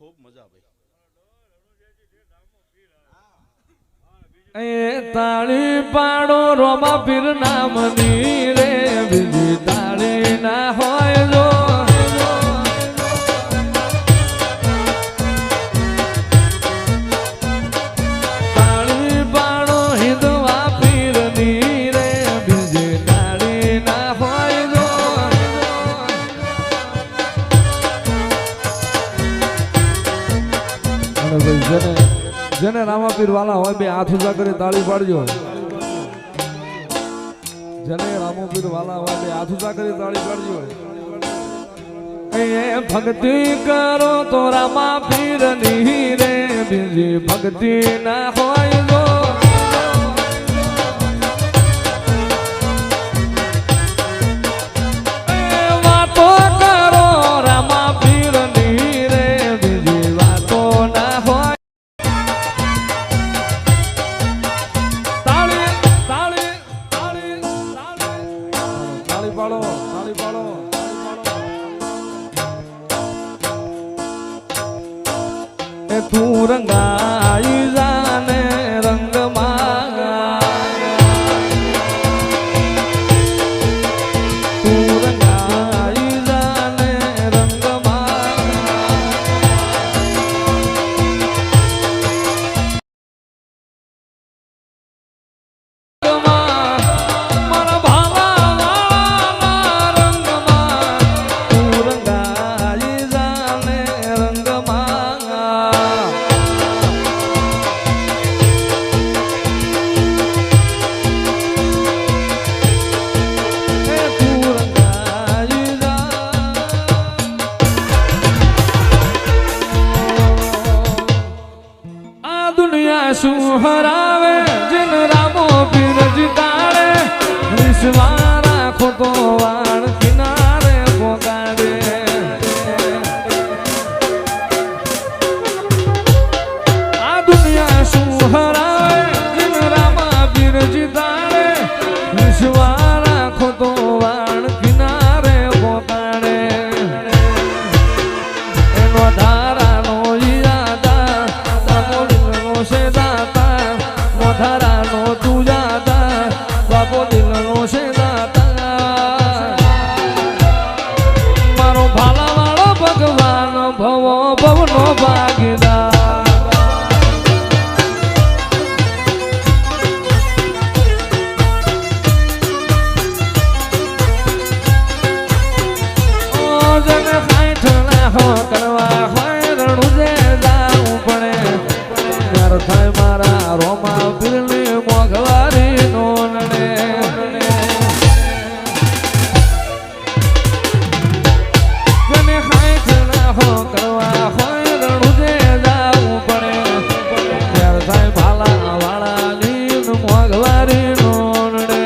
ખૂબ મજા આવે. એ તાળી પાડો રોમા પીર નામની રે બીજી તાળી ના હોય જો તાળી પાડો હિંદવા પીરની રે બીજી તાળી ના હોય જો અને ભાઈ જેને રામાપીર વાલા હોય બે હાથ ઊંચા કરી તાળી પાડજો. જેને રામાપીર વાલા હોય બે હાથ ઊંચા કરી તાળી પાડજો. એ ભક્તિ કરો તો રામાપીર ની રે બીજી ભક્તિ ના હોય જો વાતો કરો રામાપીર ની રે બીજી વાતો ના હોય. તું રંગાઈ જાને રંગમાં તું રંગાઈ જાને રંગમાં મારા ભાવા રંગમાં તું રંગાઈ જાને રંગમાં શું હરાવે જીન રામો પીર જીતાડે વિશ્વા રાખો તો વાણ કિનારે પોગાડે આ દુનિયા શું હરાવે જીન રામા પીર જીતાડે વિશ્વા રાખો તો વાણ કિનારે પોગાડે એનો ધારાનો ઈરાદા છે દાતા મોધારાનો તું જાતા બાપો દિલનો છે દાતા મારો ભાલાવાળો ભગવાન ભવો ભવનો ભાગીદાર જેને ખાઈઠના હો કરવા હોય રણું જે જાવું પડે થાય મારા રોમા પીરની મોઘવારી નોંધણે જેને ખાઈઠના હો કરવા હોય રણું જે જાવું પડે ત્યારે થાય ભાલા વાળાની મોઘવારી નોંધણે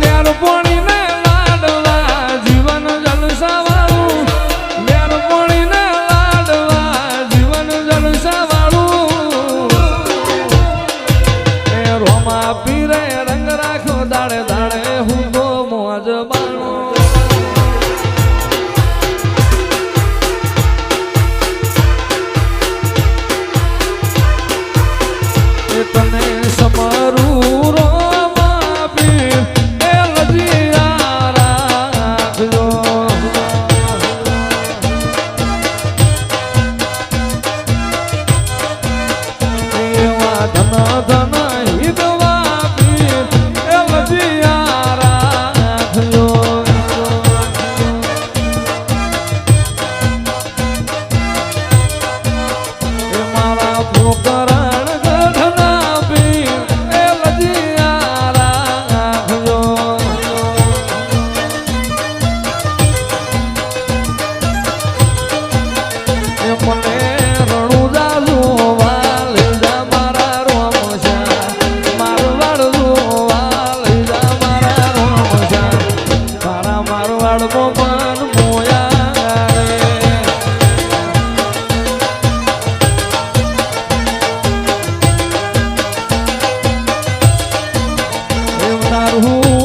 લ્યાર પોણીને લાડવા જીવન જલસા વાળું લ્યાર પોણીને પીરે રંગ રાખ્યો દાડે દાડે હું તો મોજ બાણો તને સમરું રોમા પીર એ લજિયા રાખજો એવા ધન ધન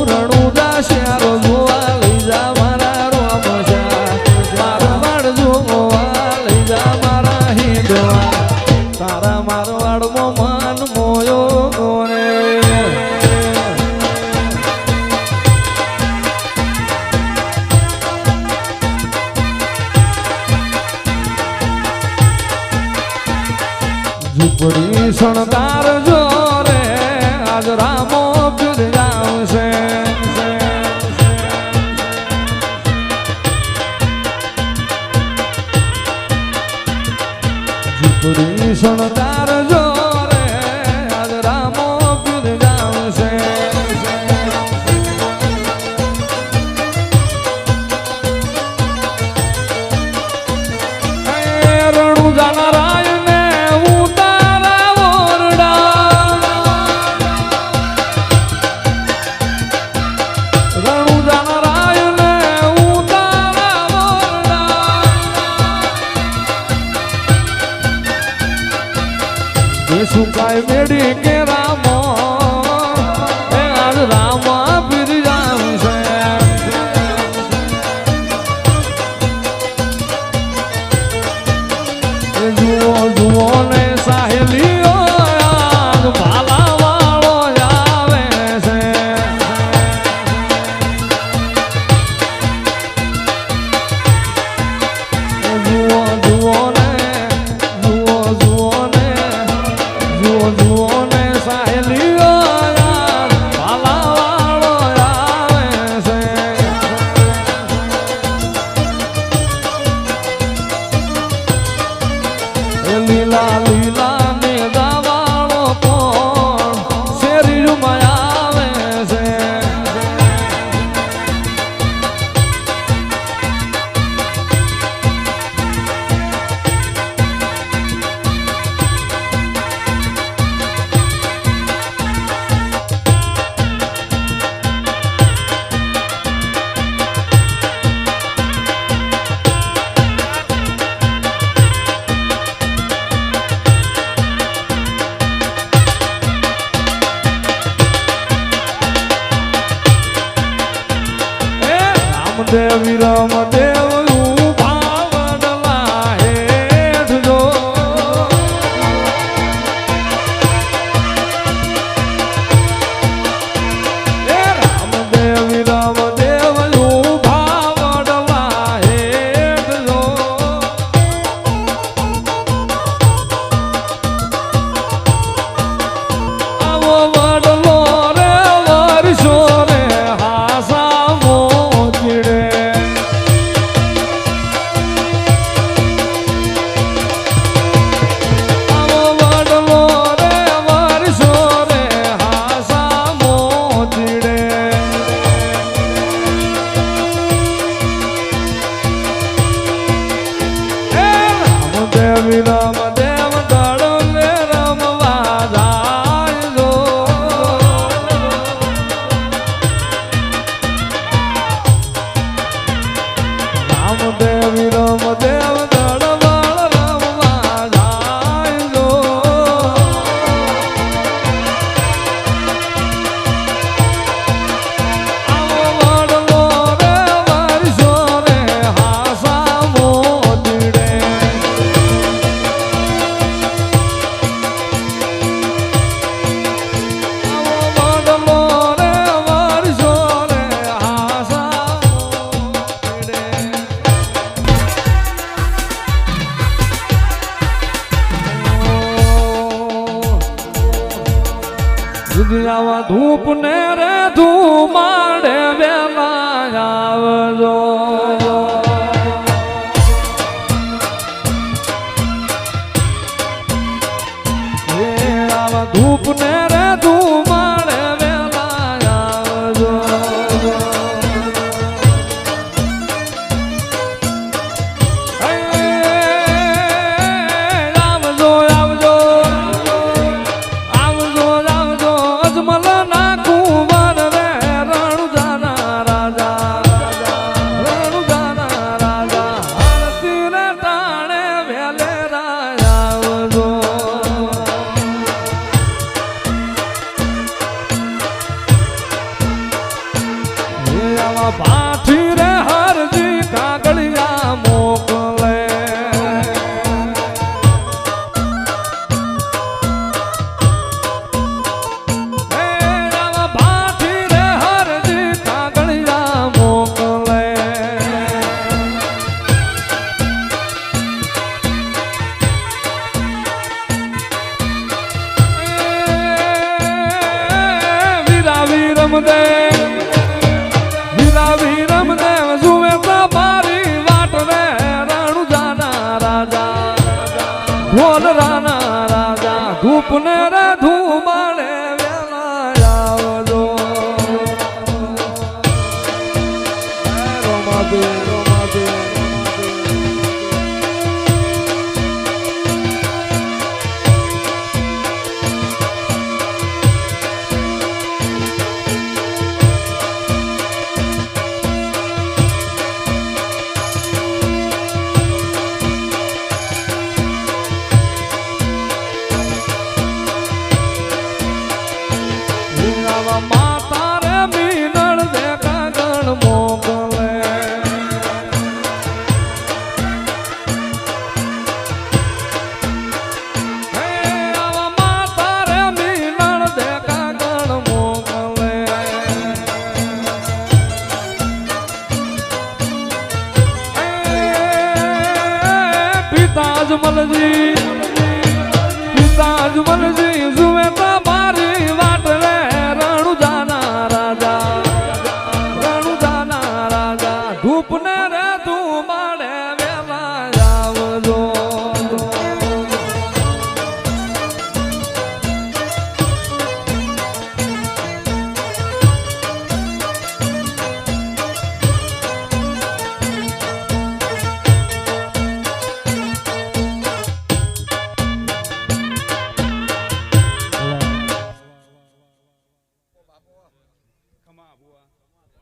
રણુદા શ્યારો જોવા લઈ જા મારા રોમ શ્યા મારું ઝૂંપડી શણગાર જો રે આજ રામો પીર આવશે ઝૂંપડી શણગાર જો રે આજ રામો પીર આવશે સુકાય મેડી કે રામો આજ રામા પીર આવશે જુઓ જુઓ ને સાહેલીઓ આજ ભાલા વાળો આવે છે જુઓ જુઓ ને જુઓ જુઓ ને જુઓ ને સાહેલીઓ ભાલા વાળો આવે છે લીલા લીલા ને દાવાળો કોણ શેરીમાં આવે છે દેવી રામ દેવ ઉભા વડલા હેઠ જો રામ દેવી રામ દેવ ઉભા વડલા હેઠ જો આવો વડલો રે વર્ષો રે હાસા દેવી રામ દેવ દડલે રમવા જાય જો રામ દેવી રામ દેવ દડવાળ રમવા જાય જો આવો વડલો રે વર્ષો રે હાસા મોતીડે ધૂપ ને રે ધુમાડે વેલા આવજો આવા ધૂપ ને રે ધુમાડે વેલા આવજો આવજો આવજો આવજો અજમલ ના કુંવર રે રણુજા તાજમલજી જુએ તો મારી વાટ રે રણુજાના રાજા ધૂપ ને રે તું માડે વેલા આવજો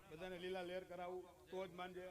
બધાને લીલા લેર કરાવું તો જ માનજે.